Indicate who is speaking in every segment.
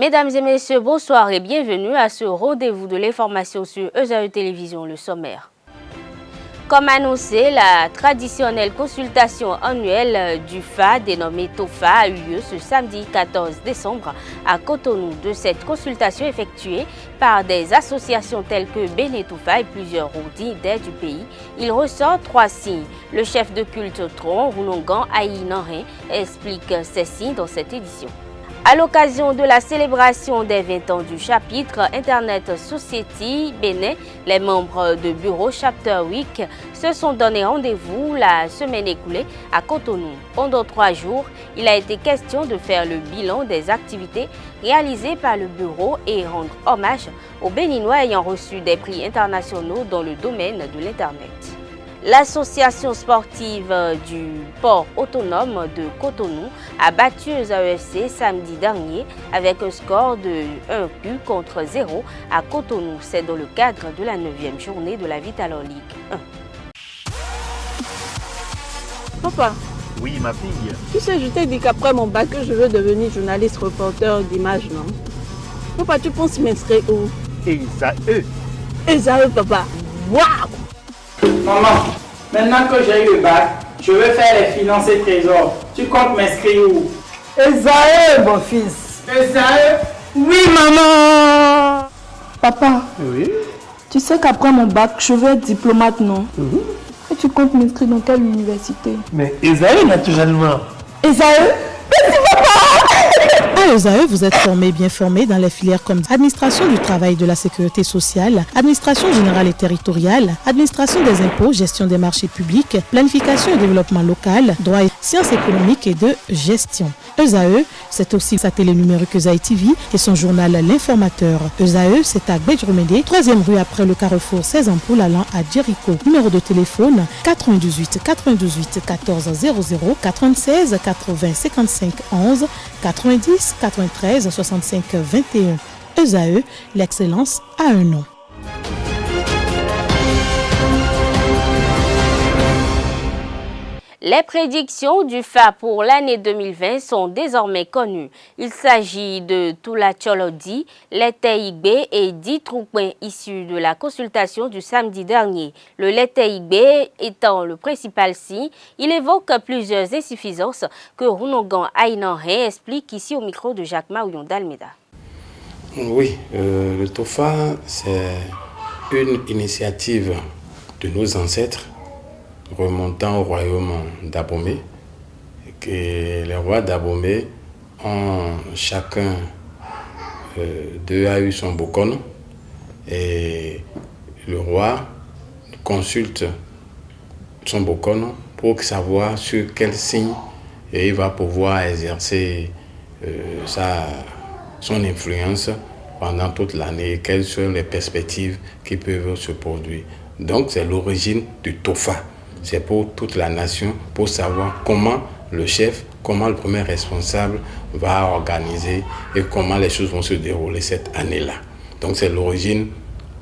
Speaker 1: Mesdames et messieurs, bonsoir et bienvenue à ce rendez-vous de l'information sur ESAE Télévision, le sommaire. Comme annoncé, la traditionnelle consultation annuelle du FA, dénommée TOFA, a eu lieu ce samedi 14 décembre à Cotonou. De cette consultation effectuée par des associations telles que Béné-Toufa et plusieurs roudis du pays, il ressort 3 signes. Le chef de culte Tron, Rounongan Aïe Nanrin, explique ces signes dans cette édition. À l'occasion de la célébration des 20 ans du chapitre Internet Society Bénin, les membres de bureau Chapter Week se sont donné rendez-vous la semaine écoulée à Cotonou. Pendant 3 jours, il a été question de faire le bilan des activités réalisées par le bureau et rendre hommage aux Béninois ayant reçu des prix internationaux dans le domaine de l'Internet. L'association sportive du port autonome de Cotonou a battu ESAE-FC samedi dernier avec un score de 1 but contre 0 à Cotonou. C'est dans le cadre de la 9e journée de la Vitalor League 1.
Speaker 2: Papa.
Speaker 3: Oui, ma fille.
Speaker 2: Tu sais, je t'ai dit qu'après mon bac, je veux devenir journaliste reporter d'image, non? Papa, tu penses m'inscrire où?
Speaker 3: ESAE.
Speaker 2: ESAE, papa. Waouh!
Speaker 4: Maman, maintenant que j'ai eu le bac, je veux faire les finances et trésors. Tu comptes m'inscrire où?
Speaker 5: ESAE, mon fils.
Speaker 4: ESAE?
Speaker 5: Oui, maman. Papa,
Speaker 3: Oui.
Speaker 5: tu sais qu'après mon bac, je veux être diplomate, non? Et tu comptes m'inscrire dans quelle université?
Speaker 3: Mais ESAE, naturellement.
Speaker 5: ESAE?
Speaker 6: À ESAE, vous êtes bien formé dans les filières comme administration du travail et de la sécurité sociale, administration générale et territoriale, administration des impôts, gestion des marchés publics, planification et développement local, droit et sciences économiques et de gestion. ESAE, c'est aussi sa télé numérique ESAE TV et son journal L'Informateur. ESAE, c'est à Bédjoumédé, 3e rue après le carrefour 16 ampoules allant à Jericho. Numéro de téléphone 98 98 14 00 96 80 55 11 90 93 65 21. ESAE, l'excellence a un nom.
Speaker 1: Les prédictions du FA pour l'année 2020 sont désormais connues. Il s'agit de Tula Cholodi, Lete-Igbe et 10 troupins issus de la consultation du samedi dernier. Le Lete-Igbe étant le principal signe, il évoque plusieurs insuffisances que Rounongan Aïnanré explique ici au micro de Jacques Maouillon d'Almeida.
Speaker 7: Oui, le TOFA, c'est une initiative de nos ancêtres remontant au royaume d'Abomey. Les rois d'Abomey ont chacun d'eux a eu son bokono et le roi consulte son bokono pour savoir sur quel signe il va pouvoir exercer son influence pendant toute l'année, quelles sont les perspectives qui peuvent se produire. Donc c'est l'origine du TOFA. C'est pour toute la nation, pour savoir comment le chef, comment le premier responsable va organiser et comment les choses vont se dérouler cette année-là. Donc c'est l'origine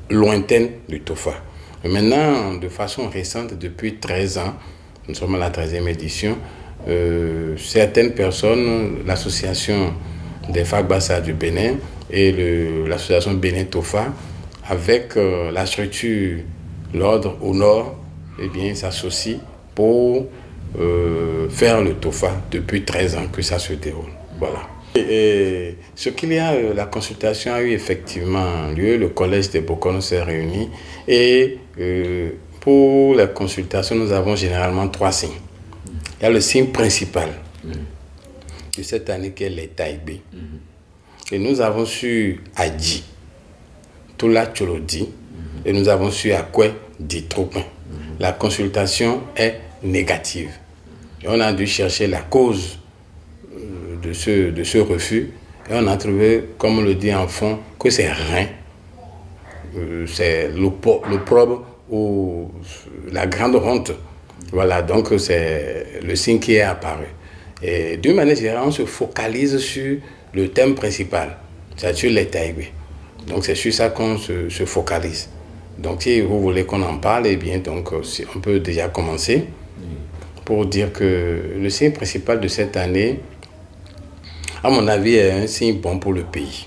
Speaker 7: lointaine du TOFA. Et maintenant, de façon récente, depuis 13 ans, nous sommes à la 13e édition, certaines personnes, l'association des Fagbassa du Bénin et l'association Bénin TOFA, avec la structure L'Ordre au Nord, eh bien, s'associent pour faire le TOFA depuis 13 ans que ça se déroule. Voilà. Et ce qu'il y a, la consultation a eu effectivement lieu, le collège des Bokono s'est réuni et pour la consultation, nous avons généralement 3 signes. Il y a le signe principal de cette année qui est les Taïbé. Et nous avons su Adji, Tula Cholodi, et nous avons su Akwe Ditropin. La consultation est négative. Et on a dû chercher la cause de ce refus. Et on a trouvé, comme on le dit en fond, que c'est rien. C'est l'opprobre ou la grande honte. Voilà, donc c'est le signe qui est apparu. Et d'une manière générale, on se focalise sur le thème principal, c'est-à-dire les Taïbé. Donc c'est sur ça qu'on se focalise. Donc si vous voulez qu'on en parle, eh bien, donc, on peut déjà commencer pour dire que le signe principal de cette année, à mon avis, est un signe bon pour le pays.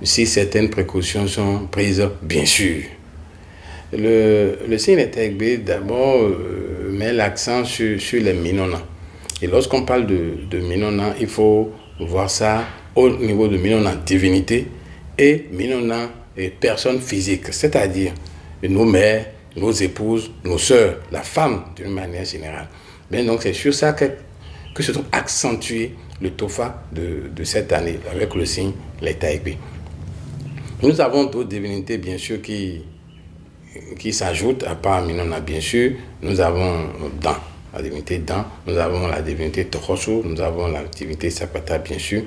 Speaker 7: si certaines précautions sont prises, bien sûr. Le signe Letaigbe, d'abord, met l'accent sur les Minona. Et lorsqu'on parle de Minona, il faut voir ça au niveau de Minona divinité et Minona personne physique, c'est-à-dire nos mères, nos épouses, nos sœurs, la femme d'une manière générale. Bien, donc c'est sur ça que se trouve accentué le Tofa de cette année avec le signe Letaigbe. Nous avons d'autres divinités bien sûr qui s'ajoutent à part Minona bien sûr. Nous avons Dan, la divinité Dan, nous avons la divinité Tohoso, nous avons la divinité Sapata bien sûr.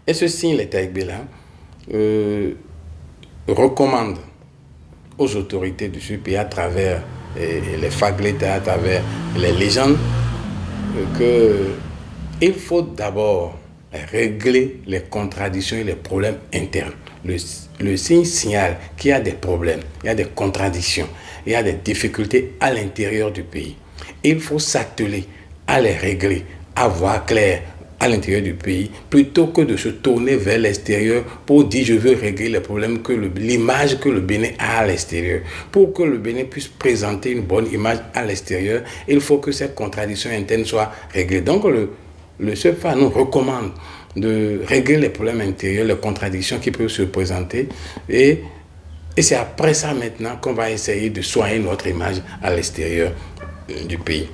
Speaker 7: Et ce signe Letaigbe là recommande aux autorités de ce pays à travers les fagleta, à travers les légendes, qu'il faut d'abord régler les contradictions et les problèmes internes. Le signe signale qu'il y a des problèmes, il y a des contradictions, il y a des difficultés à l'intérieur du pays. Il faut s'atteler à les régler, à voir clair à l'intérieur du pays, plutôt que de se tourner vers l'extérieur pour dire je veux régler les problèmes, l'image que le Bénin a à l'extérieur. Pour que le Bénin puisse présenter une bonne image à l'extérieur, il faut que ces contradictions internes soient réglées. Donc le CEPFA nous recommande de régler les problèmes intérieurs, les contradictions qui peuvent se présenter et c'est après ça maintenant qu'on va essayer de soigner notre image à l'extérieur du pays.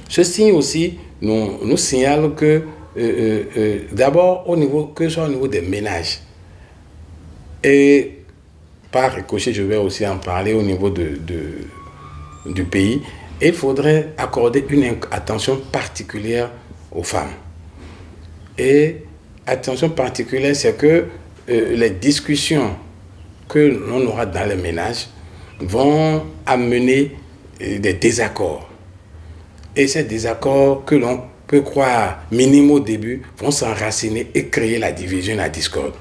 Speaker 7: Ce signe aussi nous signale que d'abord que ce soit au niveau des ménages et par ricochet je vais aussi en parler au niveau du pays, il faudrait accorder une attention particulière aux femmes. Et attention particulière, c'est que les discussions que l'on aura dans les ménages vont amener des désaccords. Et ces désaccords que l'on peut croire minimes au début vont s'enraciner et créer la division et la discorde.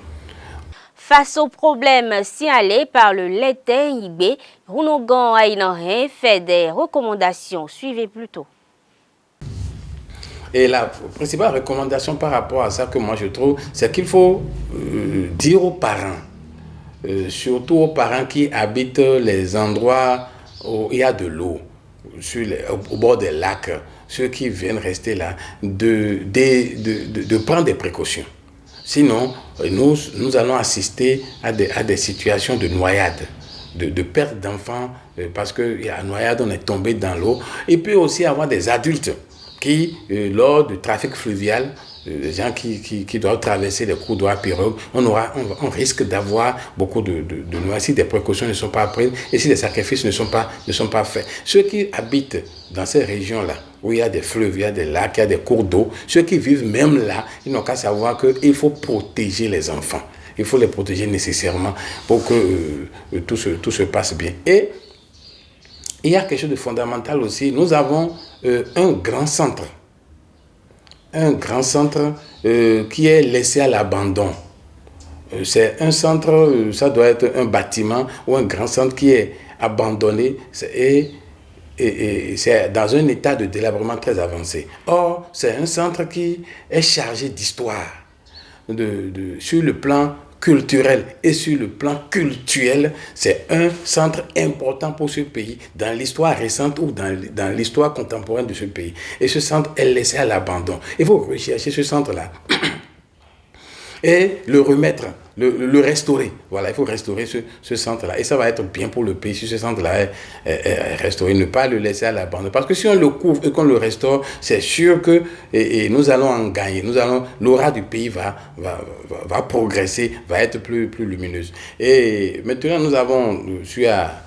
Speaker 1: Face aux problèmes signalés par le Letaigbe, Rounogan Aïnanhen fait des recommandations. Suivez plutôt.
Speaker 7: Et la principale recommandation par rapport à ça que moi je trouve, c'est qu'il faut dire aux parents, surtout aux parents qui habitent les endroits où il y a de l'eau, au bord des lacs, ceux qui viennent rester là, de prendre des précautions. Sinon, nous allons assister à des situations de noyade, de perte d'enfants, parce qu'il y a une noyade, on est tombé dans l'eau. Il peut aussi y avoir des adultes qui, lors du trafic fluvial, les gens qui doivent traverser les cours d'eau à pirogue, on risque d'avoir beaucoup de noyades si des précautions ne sont pas prises et si des sacrifices ne sont pas faits. Ceux qui habitent dans ces régions-là, où il y a des fleuves, il y a des lacs, il y a des cours d'eau, ceux qui vivent même là, ils n'ont qu'à savoir qu'il faut protéger les enfants. Il faut les protéger nécessairement pour que tout se passe bien. Et il y a quelque chose de fondamental aussi. Nous avons un grand centre qui est laissé à l'abandon. C'est un centre, ça doit être un bâtiment ou un grand centre qui est abandonné et c'est dans un état de délabrement très avancé. Or, c'est un centre qui est chargé d'histoire, sur le plan culturel et sur le plan cultuel, c'est un centre important pour ce pays dans l'histoire récente ou dans l'histoire contemporaine de ce pays. Et ce centre est laissé à l'abandon. Il faut rechercher ce centre-là et le remettre, le restaurer. Voilà, il faut restaurer ce centre-là. Et ça va être bien pour le pays si ce centre-là est restauré. Ne pas le laisser à l'abandon. Parce que si on le couvre et qu'on le restaure, c'est sûr que nous allons en gagner. L'aura du pays va progresser, va être plus lumineuse. Et maintenant, nous avons su à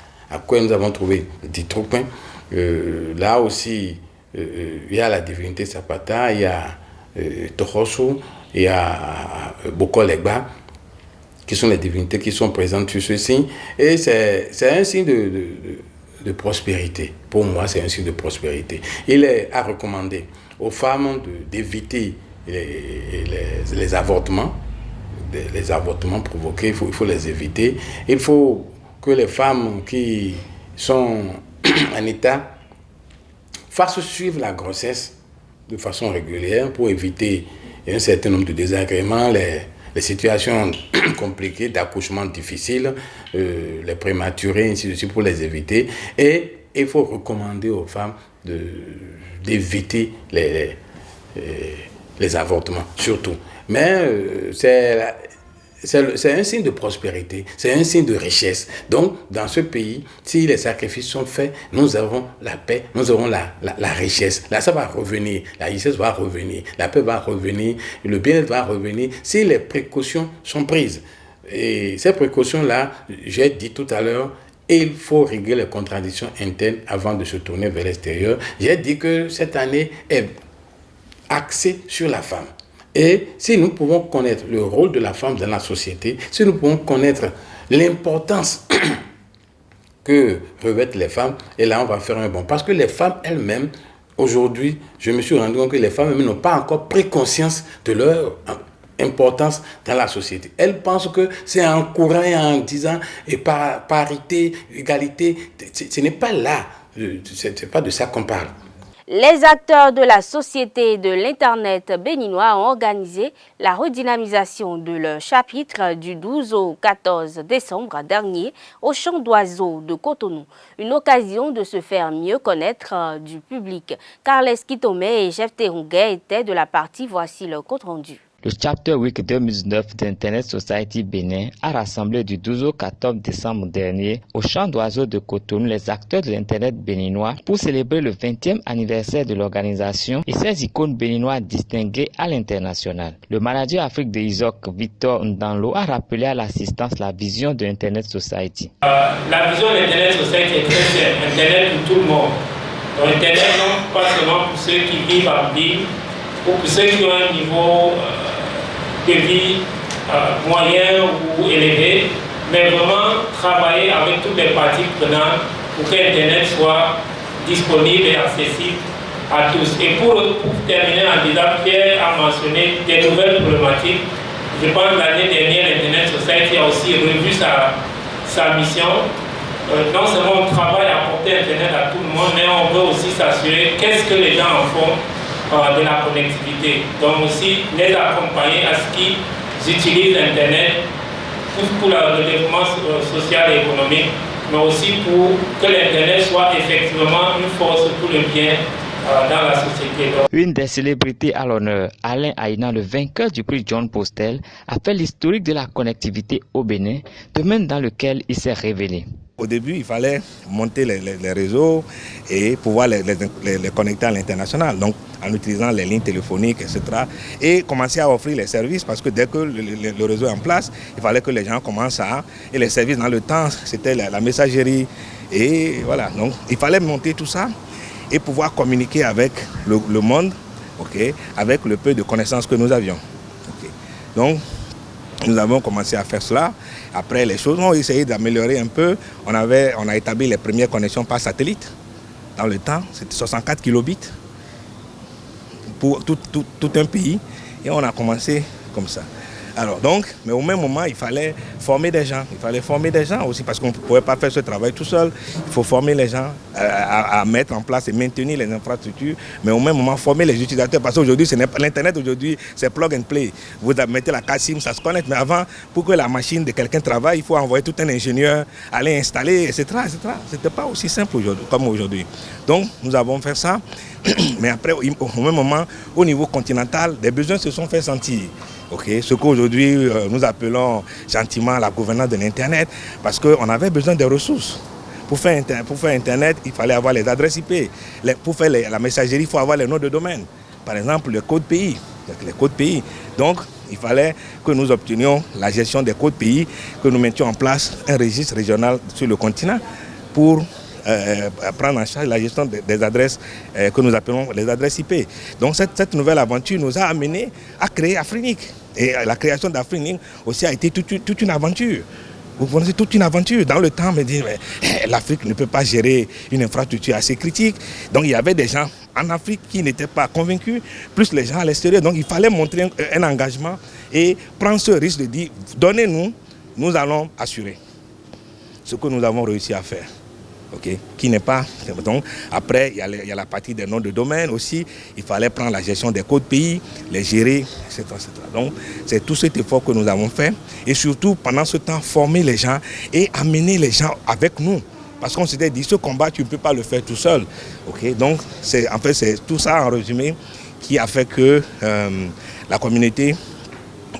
Speaker 7: quoi nous avons trouvé Ditropin. Là aussi, il y a la divinité Sapata, il y a Tohoso, il y a Bokolegba, qui sont les divinités qui sont présentes sur ce signe. Et c'est un signe de prospérité. Pour moi, c'est un signe de prospérité. Il est à recommander aux femmes d'éviter les avortements. Les avortements provoqués, il faut les éviter. Il faut que les femmes qui sont en état fassent suivre la grossesse de façon régulière pour éviter un certain nombre de désagréments, les situations compliquées, d'accouchement difficile, les prématurés, ainsi de suite, pour les éviter. Et il faut recommander aux femmes d'éviter les avortements, surtout. Mais c'est un signe de prospérité, c'est un signe de richesse. Donc, dans ce pays, si les sacrifices sont faits, nous avons la paix, nous aurons la richesse. Là, ça va revenir, la richesse va revenir, la paix va revenir, le bien-être va revenir, si les précautions sont prises. Et ces précautions-là, j'ai dit tout à l'heure, il faut régler les contradictions internes avant de se tourner vers l'extérieur. J'ai dit que cette année est axée sur la femme. Et si nous pouvons connaître le rôle de la femme dans la société, si nous pouvons connaître l'importance que revêtent les femmes, et là on va faire un bond. Parce que les femmes elles-mêmes, aujourd'hui, je me suis rendu compte que les femmes elles-mêmes n'ont pas encore pris conscience de leur importance dans la société. Elles pensent que c'est en courant et en disant et parité, égalité, ce n'est pas là, c'est pas de ça qu'on parle.
Speaker 1: Les acteurs de la société de l'Internet béninois ont organisé la redynamisation de leur chapitre du 12 au 14 décembre dernier au Champ d'Oiseaux de Cotonou. Une occasion de se faire mieux connaître du public. Carles Kitomé et Jeff Terunguet étaient de la partie. Voici leur compte rendu.
Speaker 8: Le Chapter Week 2019 d'Internet Society Bénin a rassemblé du 12 au 14 décembre dernier au Champ d'Oiseaux de Cotonou les acteurs de l'Internet béninois pour célébrer le 20e anniversaire de l'organisation et ses icônes béninois distinguées à l'international. Le manager Afrique de ISOC, Victor Ndanlo, a rappelé à l'assistance la vision de Internet Society.
Speaker 9: La vision de l'Internet Society est très simple. Internet pour tout le monde. Donc, Internet non pas seulement pour ceux qui vivent en ville ou pour ceux qui ont un niveau de vie moyen ou élevé, mais vraiment travailler avec toutes les parties prenantes pour que Internet soit disponible et accessible à tous. Et pour terminer en disant, Pierre a mentionné des nouvelles problématiques. Je pense que l'année dernière, l'Internet Society a aussi revu sa mission. Non seulement on travaille à porter Internet à tout le monde, mais on veut aussi s'assurer qu'est-ce que les gens en font de la connectivité. Donc aussi les accompagner à ce qu'ils utilisent Internet pour le développement social et économique, mais aussi pour que l'Internet soit effectivement une force pour le bien dans la société.
Speaker 8: Une des célébrités à l'honneur, Alain Aïna, le vainqueur du prix John Postel, a fait l'historique de la connectivité au Bénin, domaine dans lequel il s'est révélé.
Speaker 10: Au début, il fallait monter les réseaux et pouvoir les connecter à l'international, donc en utilisant les lignes téléphoniques, etc. Et commencer à offrir les services, parce que dès que le réseau est en place, il fallait que les gens commencent à... Et les services dans le temps, c'était la messagerie. Et voilà, donc il fallait monter tout ça et pouvoir communiquer avec le monde, okay, avec le peu de connaissances que nous avions. Okay. Donc, nous avons commencé à faire cela. Après, les choses ont essayé d'améliorer un peu. On a établi les premières connexions par satellite. Dans le temps, c'était 64 kilobits pour tout un pays. Et on a commencé comme ça. Alors donc, mais au même moment, il fallait former des gens. Il fallait former des gens aussi parce qu'on ne pouvait pas faire ce travail tout seul. Il faut former les gens à mettre en place et maintenir les infrastructures, mais au même moment former les utilisateurs. Parce qu'aujourd'hui, l'Internet aujourd'hui, c'est plug and play. Vous mettez la carte SIM, ça se connecte. Mais avant, pour que la machine de quelqu'un travaille, il faut envoyer tout un ingénieur, aller installer, etc. etc. Ce n'était pas aussi simple comme aujourd'hui. Donc, nous avons fait ça. Mais après, au même moment, au niveau continental, des besoins se sont fait sentir. Okay. Ce qu'aujourd'hui nous appelons gentiment la gouvernance de l'Internet, parce qu'on avait besoin de ressources. Pour faire Internet, il fallait avoir les adresses IP. Pour faire la messagerie, il faut avoir les noms de domaine. Par exemple, le code pays. Les codes pays. Donc, il fallait que nous obtenions la gestion des codes pays, que nous mettions en place un registre régional sur le continent pour prendre en charge la gestion des adresses que nous appelons les adresses IP. Donc cette nouvelle aventure nous a amené à créer Afrinic. Et la création d'Afrinic aussi a été toute une aventure. Vous connaissez toute une aventure. Dans le temps, on me dit, l'Afrique ne peut pas gérer une infrastructure assez critique. Donc il y avait des gens en Afrique qui n'étaient pas convaincus, plus les gens à l'extérieur. Donc il fallait montrer un engagement et prendre ce risque de dire, donnez-nous, nous allons assurer. Ce que nous avons réussi à faire. Okay, qui n'est pas. Donc, après, il y a la partie des noms de domaine aussi. Il fallait prendre la gestion des codes pays, les gérer, etc. etc. Donc, c'est tout cet effort que nous avons fait. Et surtout, pendant ce temps, former les gens et amener les gens avec nous. Parce qu'on s'était dit, ce combat, tu ne peux pas le faire tout seul. Okay, donc, c'est tout ça en résumé qui a fait que la communauté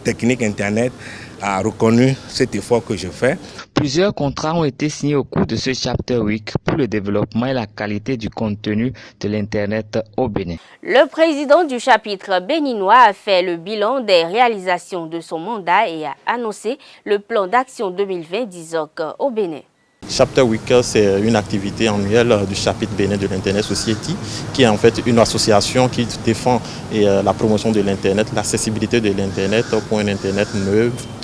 Speaker 10: technique Internet a reconnu cet effort que je fais.
Speaker 8: Plusieurs contrats ont été signés au cours de ce Chapter Week pour le développement et la qualité du contenu de l'Internet au Bénin.
Speaker 1: Le président du chapitre béninois a fait le bilan des réalisations de son mandat et a annoncé le plan d'action 2020 d'ISOC au Bénin.
Speaker 11: Chapter Week, c'est une activité annuelle du chapitre Bénin de l'Internet Society, qui est en fait une association qui défend la promotion de l'Internet, l'accessibilité de l'Internet pour un Internet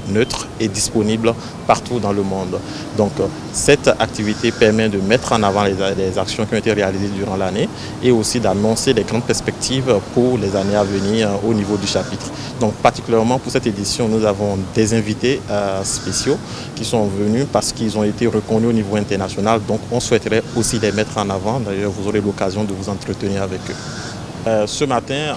Speaker 11: neutre et disponible partout dans le monde. Donc cette activité permet de mettre en avant les actions qui ont été réalisées durant l'année et aussi d'annoncer les grandes perspectives pour les années à venir au niveau du chapitre. Donc particulièrement pour cette édition, nous avons des invités spéciaux qui sont venus parce qu'ils ont été reconnus au niveau international. Donc on souhaiterait aussi les mettre en avant. D'ailleurs, vous aurez l'occasion de vous entretenir avec eux. Ce matin,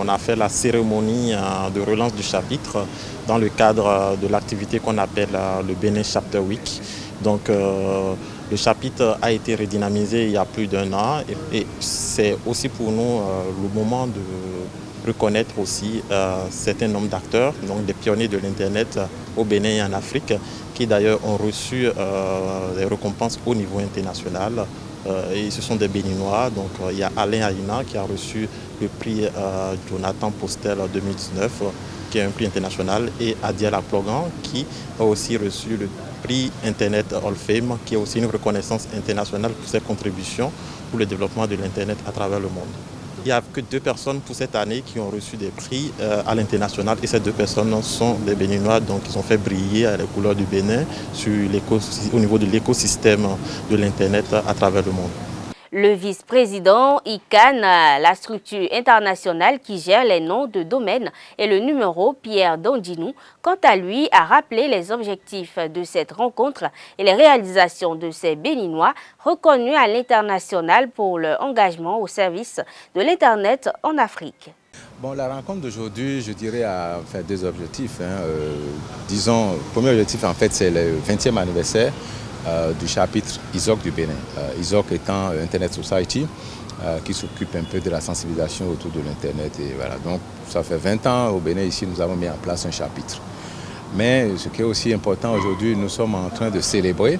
Speaker 11: on a fait la cérémonie de relance du chapitre dans le cadre de l'activité qu'on appelle le Bénin Chapter Week. Donc le chapitre a été redynamisé il y a plus d'1 an et c'est aussi pour nous le moment de reconnaître aussi un certain nombre d'acteurs, donc des pionniers de l'Internet au Bénin et en Afrique, qui d'ailleurs ont reçu des récompenses au niveau international. Et ce sont des Béninois, donc il y a Alain Aïna qui a reçu le prix Jonathan Postel 2019, qui est un prix international, et Adiel Aplogan qui a aussi reçu le prix Internet Hall of Fame, qui est aussi une reconnaissance internationale pour ses contributions pour le développement de l'Internet à travers le monde. Il n'y a que 2 personnes pour cette année qui ont reçu des prix à l'international et ces 2 personnes sont des Béninois, donc ils ont fait briller les couleurs du Bénin au niveau de l'écosystème de l'Internet à travers le monde.
Speaker 1: Le vice-président ICANN, la structure internationale qui gère les noms de domaine, et le numéro Pierre Dondinou, quant à lui, a rappelé les objectifs de cette rencontre et les réalisations de ces Béninois reconnus à l'international pour leur engagement au service de l'Internet en Afrique.
Speaker 12: Bon, la rencontre d'aujourd'hui, je dirais, a fait 2 objectifs. Disons, le premier objectif, en fait, c'est le 20e anniversaire du chapitre ISOC du Bénin. ISOC étant Internet Society, qui s'occupe un peu de la sensibilisation autour de l'Internet. Et voilà. Donc, ça fait 20 ans au Bénin, ici, nous avons mis en place un chapitre. Mais ce qui est aussi important aujourd'hui, nous sommes en train de célébrer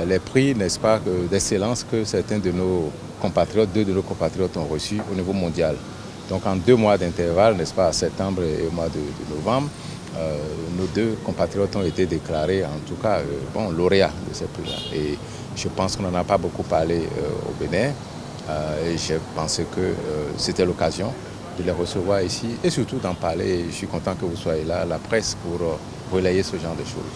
Speaker 12: les prix, n'est-ce pas, d'excellence que certains de nos compatriotes, 2 de nos compatriotes ont reçus au niveau mondial. Donc, en 2 mois d'intervalle, n'est-ce pas, septembre et au mois de novembre, nos 2 compatriotes ont été déclarés, en tout cas, lauréats de ces prix-là. Et je pense qu'on n'en a pas beaucoup parlé au Bénin. Et je pensais que c'était l'occasion de les recevoir ici et surtout d'en parler. Et je suis content que vous soyez là, la presse, pour relayer ce genre de choses.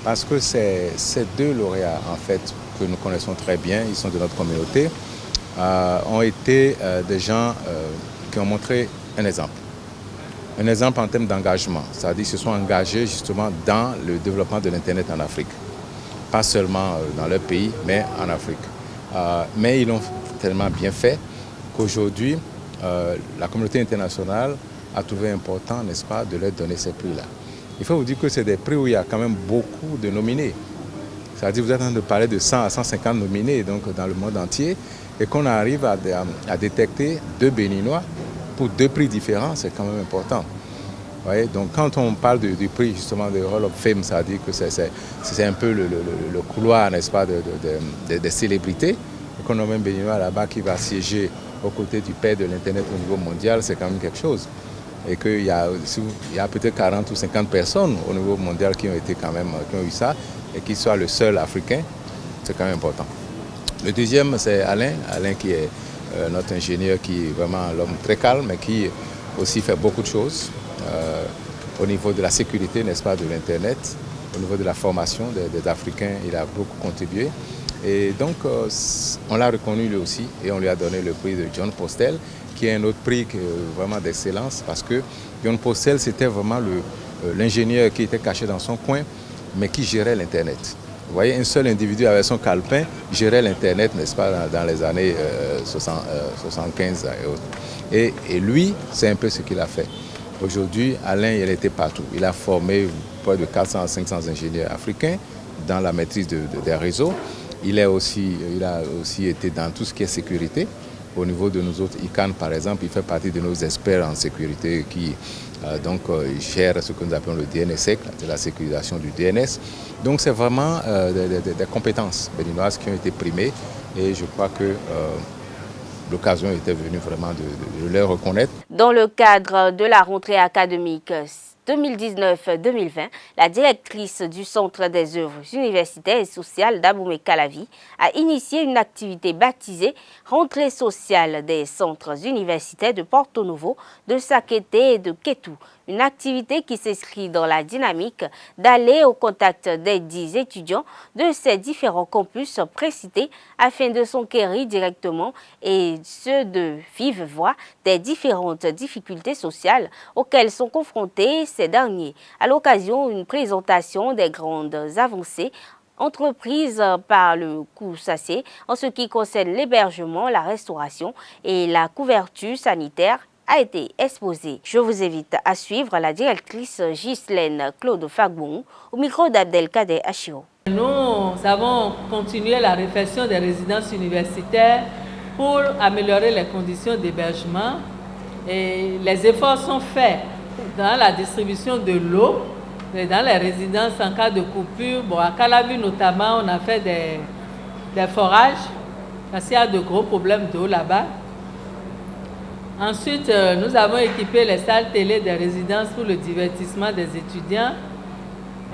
Speaker 12: Parce que ces 2 lauréats, en fait, que nous connaissons très bien, ils sont de notre communauté, ont été des gens qui ont montré un exemple. Un exemple en termes d'engagement, c'est-à-dire qu'ils se sont engagés justement dans le développement de l'Internet en Afrique. Pas seulement dans leur pays, mais en Afrique. Mais ils l'ont tellement bien fait qu'aujourd'hui, la communauté internationale a trouvé important, n'est-ce pas, de leur donner ces prix-là. Il faut vous dire que c'est des prix où il y a quand même beaucoup de nominés. C'est-à-dire que vous êtes en train de parler de 100 à 150 nominés donc, dans le monde entier et qu'on arrive à détecter 2 Béninois pour 2 prix différents, c'est quand même important. Vous voyez, donc quand on parle du prix justement de Hall of Fame, ça veut dire que c'est un peu le couloir, n'est-ce pas, des célébrités. Et qu'on a même Béninois là-bas qui va siéger aux côtés du père de l'Internet au niveau mondial, c'est quand même quelque chose. Et qu'il y a peut-être 40 ou 50 personnes au niveau mondial qui ont été quand même, qui ont eu ça, et qu'il soit le seul Africain, c'est quand même important. Le deuxième, c'est Alain qui est notre ingénieur, qui est vraiment l'homme très calme et qui aussi fait beaucoup de choses au niveau de la sécurité, n'est-ce pas, de l'Internet, au niveau de la formation des Africains, il a beaucoup contribué. Et donc, on l'a reconnu lui aussi et on lui a donné le prix de John Postel, qui est un autre prix vraiment d'excellence parce que John Postel, c'était vraiment l'ingénieur qui était caché dans son coin, mais qui gérait l'Internet. Vous voyez, un seul individu avec son calepin gérait l'Internet, n'est-ce pas, dans les années 75 et autres. Et lui, c'est un peu ce qu'il a fait. Aujourd'hui, Alain, il était partout. Il a formé près de 400 à 500 ingénieurs africains dans la maîtrise des réseaux. Il a aussi été dans tout ce qui est sécurité. Au niveau de nos autres ICANN, par exemple, il fait partie de nos experts en sécurité qui gèrent ce que nous appelons le DNSSEC, de la sécurisation du DNS. Donc c'est vraiment des compétences béninoises qui ont été primées et je crois que l'occasion était venue vraiment de les reconnaître.
Speaker 1: Dans le cadre de la rentrée académique 2019-2020, la directrice du Centre des œuvres universitaires et sociales d'Aboumé Calavi a initié une activité baptisée Rentrée sociale des centres universitaires de Porto Novo, de Sakété et de Kétou. Une activité qui s'inscrit dans la dynamique d'aller au contact des 10 étudiants de ces différents campus précités afin de s'enquérir directement et ceux de vive voix des différentes difficultés sociales auxquelles sont confrontés ces derniers. À l'occasion, une présentation des grandes avancées entreprises par le COUSACE en ce qui concerne l'hébergement, la restauration et la couverture sanitaire a été exposée. Je vous invite à suivre la directrice Ghislaine Claude Fagbon au micro d'Abdelkader Achiro.
Speaker 13: Nous avons continué la réflexion des résidences universitaires pour améliorer les conditions d'hébergement et les efforts sont faits dans la distribution de l'eau dans les résidences en cas de coupure. Bon, à Calavi notamment, on a fait des forages parce qu'il y a de gros problèmes d'eau là-bas. Ensuite, nous avons équipé les salles télé des résidences pour le divertissement des étudiants.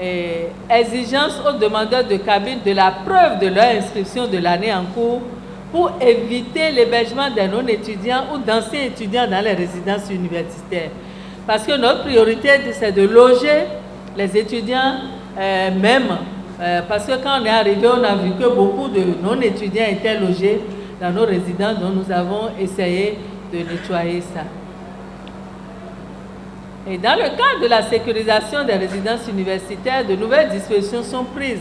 Speaker 13: Et exigence aux demandeurs de cabine de la preuve de leur inscription de l'année en cours pour éviter l'hébergement des non-étudiants ou d'anciens étudiants dans les résidences universitaires. Parce que notre priorité, c'est de loger les étudiants parce que quand on est arrivé, on a vu que beaucoup de non-étudiants étaient logés dans nos résidences, donc nous avons essayé de nettoyer ça. Et dans le cadre de la sécurisation des résidences universitaires, de nouvelles dispositions sont prises.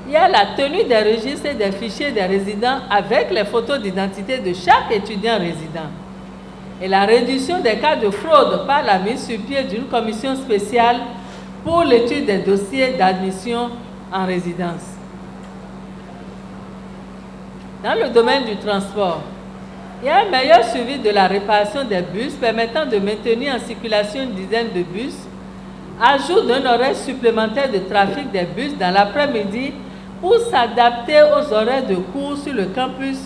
Speaker 13: Il y a la tenue des registres et des fichiers des résidents avec les photos d'identité de chaque étudiant résident. Et la réduction des cas de fraude par la mise sur pied d'une commission spéciale pour l'étude des dossiers d'admission en résidence. Dans le domaine du transport, il y a un meilleur suivi de la réparation des bus permettant de maintenir en circulation une dizaine de bus, ajout d'un horaire supplémentaire de trafic des bus dans l'après-midi pour s'adapter aux horaires de cours sur le campus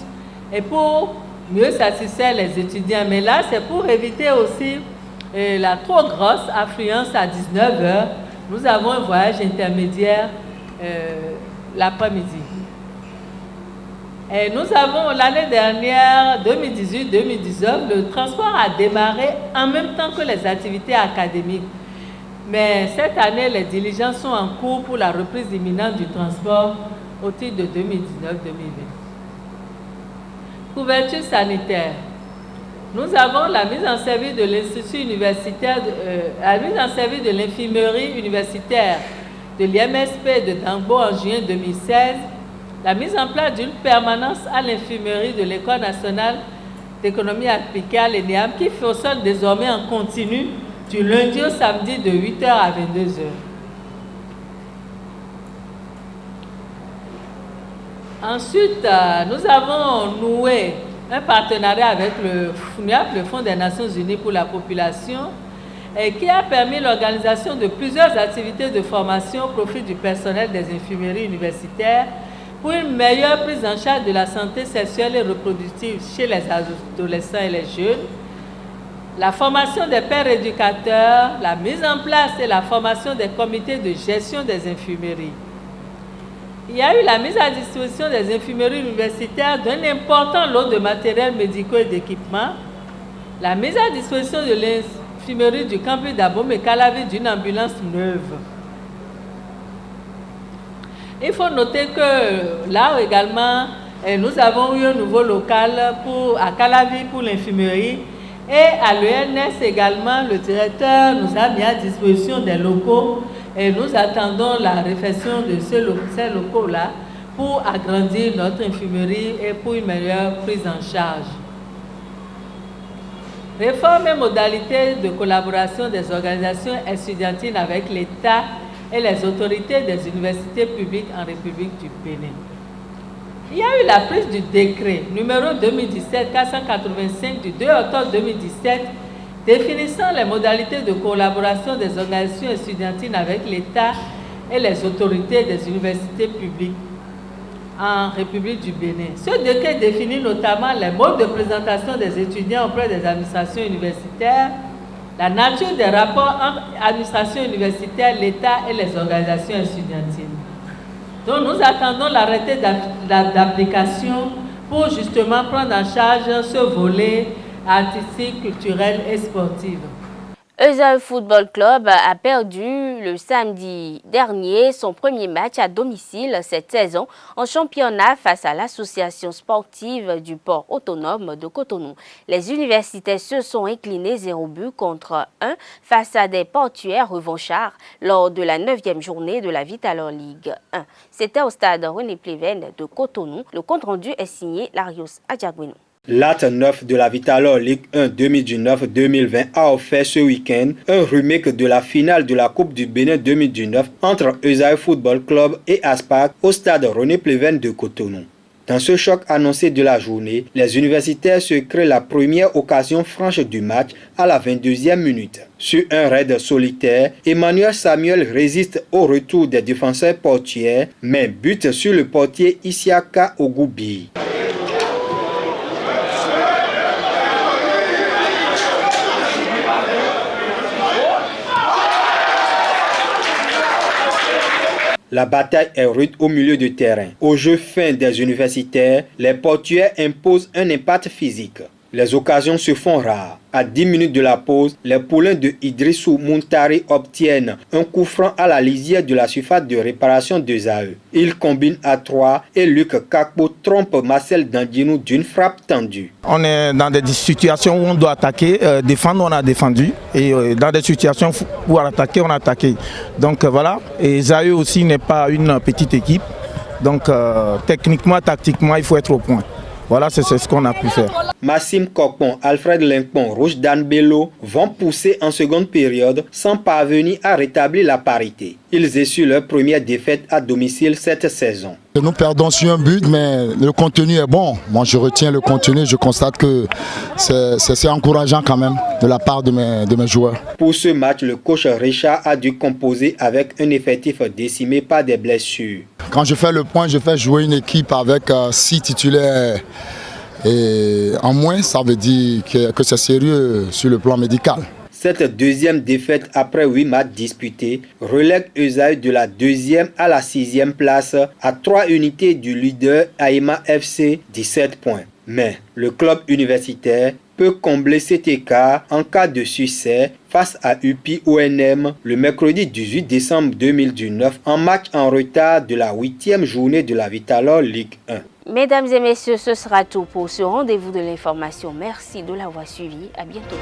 Speaker 13: et pour mieux satisfaire les étudiants. Mais là, c'est pour éviter aussi la trop grosse affluence à 19h. Nous avons un voyage intermédiaire l'après-midi. Et nous avons, l'année dernière, 2018-2019, le transport a démarré en même temps que les activités académiques. Mais cette année, les diligences sont en cours pour la reprise imminente du transport au titre de 2019-2020. Couverture sanitaire. Nous avons la mise en service de l'institut universitaire, la mise en service de l'infirmerie universitaire de l'IMSP de Dangbo en juin 2016, la mise en place d'une permanence à l'infirmerie de l'École nationale d'économie appliquée à l'ENEAM qui fonctionne désormais en continu du lundi au samedi de 8h à 22h. Ensuite, nous avons noué un partenariat avec le FUNIAP, le Fonds des Nations Unies pour la Population, et qui a permis l'organisation de plusieurs activités de formation au profit du personnel des infirmeries universitaires pour une meilleure prise en charge de la santé sexuelle et reproductive chez les adolescents et les jeunes, la formation des pères éducateurs, la mise en place et la formation des comités de gestion des infirmeries. Il y a eu la mise à disposition des infirmeries universitaires d'un important lot de matériel médicaux et d'équipements, la mise à disposition de l'infirmerie du campus d'Aboumé Calavi d'une ambulance neuve. Il faut noter que là également, nous avons eu un nouveau local à Calavi pour l'infirmerie et à l'ENS également, le directeur nous a mis à disposition des locaux Et nous attendons la réfection de ces locaux-là pour agrandir notre infirmerie et pour une meilleure prise en charge. Réforme et modalités de collaboration des organisations estudiantines avec l'État et les autorités des universités publiques en République du Bénin. Il y a eu la prise du décret numéro 2017-485 du 2 octobre 2017 définissant les modalités de collaboration des organisations estudiantines avec l'État et les autorités des universités publiques en République du Bénin. Ce décret définit notamment les modes de présentation des étudiants auprès des administrations universitaires, la nature des rapports entre administration universitaire, l'État et les organisations estudiantines. Donc nous attendons l'arrêté d'application pour justement prendre en charge ce volet artistique, culturel et sportif.
Speaker 1: Esaü Football Club a perdu le samedi dernier son premier match à domicile cette saison en championnat face à l'association sportive du port autonome de Cotonou. Les universitaires se sont inclinés 0 but contre 1 face à des portuaires revanchards lors de la 9e journée de la Vitalor Ligue 1. C'était au stade René Pleven de Cotonou. Le compte-rendu est signé Larios Adjagouinou.
Speaker 14: L'acte 9 de la Vitalor Ligue 1 2019-2020 a offert ce week-end un remake de la finale de la Coupe du Bénin 2019 entre Esaü Football Club et Aspac au stade René Pleven de Cotonou. Dans ce choc annoncé de la journée, les universitaires se créent la première occasion franche du match à la 22e minute. Sur un raid solitaire, Emmanuel Samuel résiste au retour des défenseurs portuaires, mais bute sur le portier Isiaka Ogoubi. La bataille est rude au milieu de terrain. Au jeu fin des universitaires, les portuaires imposent un impact physique. Les occasions se font rares. À 10 minutes de la pause, les poulains de Idrissou Muntari obtiennent un coup franc à la lisière de la surface de réparation d'Esaü. Ils combinent à 3 et Luc Kakpo trompe Marcel Dandinou d'une frappe tendue.
Speaker 15: On est dans des situations où on doit attaquer, défendre, on a défendu. Et dans des situations où on a attaqué, on a attaqué. Donc voilà, et Esaü aussi n'est pas une petite équipe. Donc techniquement, tactiquement, il faut être au point. Voilà, c'est ce qu'on a pu faire.
Speaker 14: Massim Kokpon, Alfred Linkpon, Rochdan Bello vont pousser en seconde période sans parvenir à rétablir la parité. Ils essuient leur première défaite à domicile cette saison.
Speaker 16: Nous perdons sur un but, mais le contenu est bon. Moi, je retiens le contenu. Je constate que c'est encourageant quand même de la part de mes joueurs.
Speaker 14: Pour ce match, le coach Richard a dû composer avec un effectif décimé par des blessures.
Speaker 16: Quand je fais le point, je fais jouer une équipe avec 6 titulaires et en moins. Ça veut dire que c'est sérieux sur le plan médical.
Speaker 14: Cette deuxième défaite après 8 matchs disputés relègue Esaü de la 2e à la 6e place à 3 unités du leader Aïma FC, 17 points. Mais le club universitaire peut combler cet écart en cas de succès face à UPI ONM le mercredi 18 décembre 2019 en match en retard de la 8e journée de la Vitalor Ligue 1.
Speaker 1: Mesdames et messieurs, ce sera tout pour ce rendez-vous de l'information. Merci de l'avoir suivi. À bientôt.